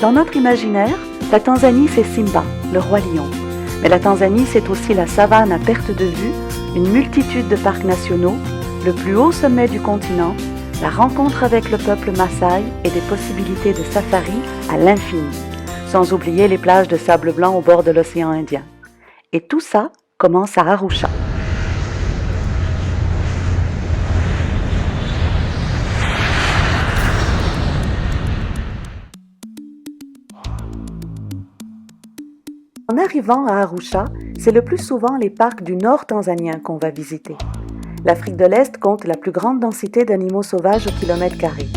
Dans notre imaginaire, la Tanzanie c'est Simba, le roi lion. Mais la Tanzanie c'est aussi la savane à perte de vue, une multitude de parcs nationaux, le plus haut sommet du continent, la rencontre avec le peuple Maasai et des possibilités de safari à l'infini, sans oublier les plages de sable blanc au bord de l'océan Indien. Et tout ça commence à Arusha. En arrivant à Arusha, c'est le plus souvent les parcs du nord tanzanien qu'on va visiter. L'Afrique de l'Est compte la plus grande densité d'animaux sauvages au kilomètre carré.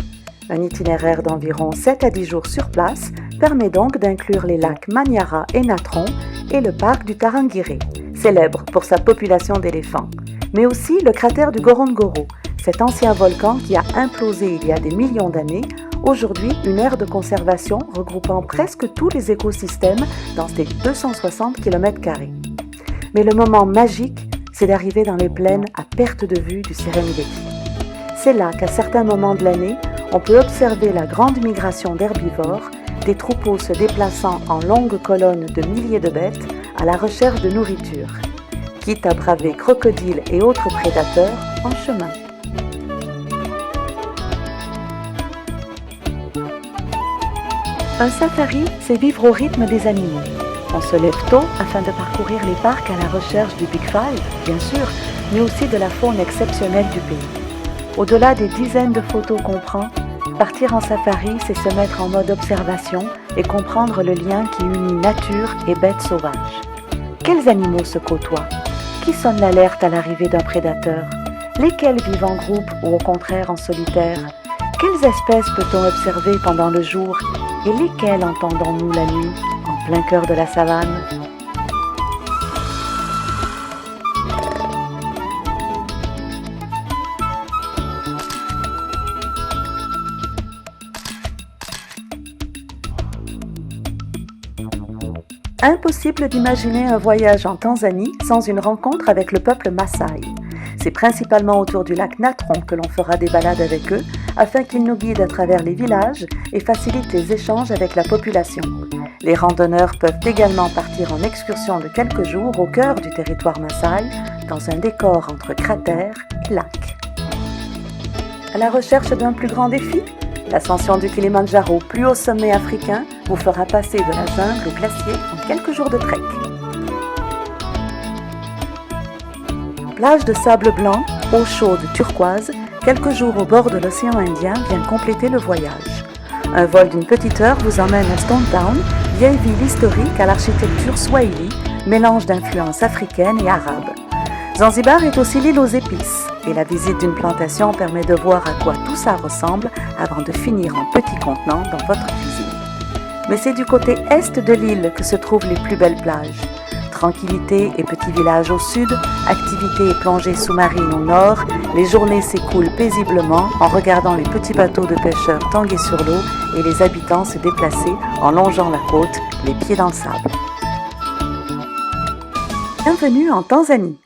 Un itinéraire d'environ 7 à 10 jours sur place permet donc d'inclure les lacs Manyara et Natron et le parc du Tarangire, célèbre pour sa population d'éléphants, mais aussi le cratère du Ngorongoro, cet ancien volcan qui a implosé il y a des millions d'années, aujourd'hui une aire de conservation regroupant presque tous les écosystèmes dans ces 260 km². Mais le moment magique, c'est d'arriver dans les plaines à perte de vue du Serengeti. C'est là qu'à certains moments de l'année, on peut observer la grande migration d'herbivores, des troupeaux se déplaçant en longues colonnes de milliers de bêtes à la recherche de nourriture, quitte à braver crocodiles et autres prédateurs en chemin. Un safari, c'est vivre au rythme des animaux. On se lève tôt afin de parcourir les parcs à la recherche du Big Five, bien sûr, mais aussi de la faune exceptionnelle du pays. Au-delà des dizaines de photos qu'on prend, partir en safari, c'est se mettre en mode observation et comprendre le lien qui unit nature et bêtes sauvages. Quels animaux se côtoient? Qui sonne l'alerte à l'arrivée d'un prédateur? Lesquels vivent en groupe ou au contraire en solitaire? Quelles espèces peut-on observer pendant le jour et lesquelles entendons-nous la nuit, en plein cœur de la savane? Impossible d'imaginer un voyage en Tanzanie sans une rencontre avec le peuple Maasai. C'est principalement autour du lac Natron que l'on fera des balades avec eux, afin qu'ils nous guident à travers les villages et facilitent les échanges avec la population. Les randonneurs peuvent également partir en excursion de quelques jours au cœur du territoire Maasai, dans un décor entre cratères et lacs. À la recherche d'un plus grand défi? L'ascension du Kilimandjaro, plus haut sommet africain, vous fera passer de la jungle au glacier en quelques jours de trek. Plage de sable blanc, eau chaude turquoise, quelques jours au bord de l'océan Indien viennent compléter le voyage. Un vol d'une petite heure vous emmène à Stone Town, vieille ville historique à l'architecture swahili, mélange d'influences africaines et arabes. Zanzibar est aussi l'île aux épices, et la visite d'une plantation permet de voir à quoi tout ça ressemble avant de finir en petit contenant dans votre cuisine. Mais c'est du côté est de l'île que se trouvent les plus belles plages. Tranquillité et petits villages au sud, activités et plongées sous-marines au nord, les journées s'écoulent paisiblement en regardant les petits bateaux de pêcheurs tanguer sur l'eau et les habitants se déplacer en longeant la côte, les pieds dans le sable. Bienvenue en Tanzanie.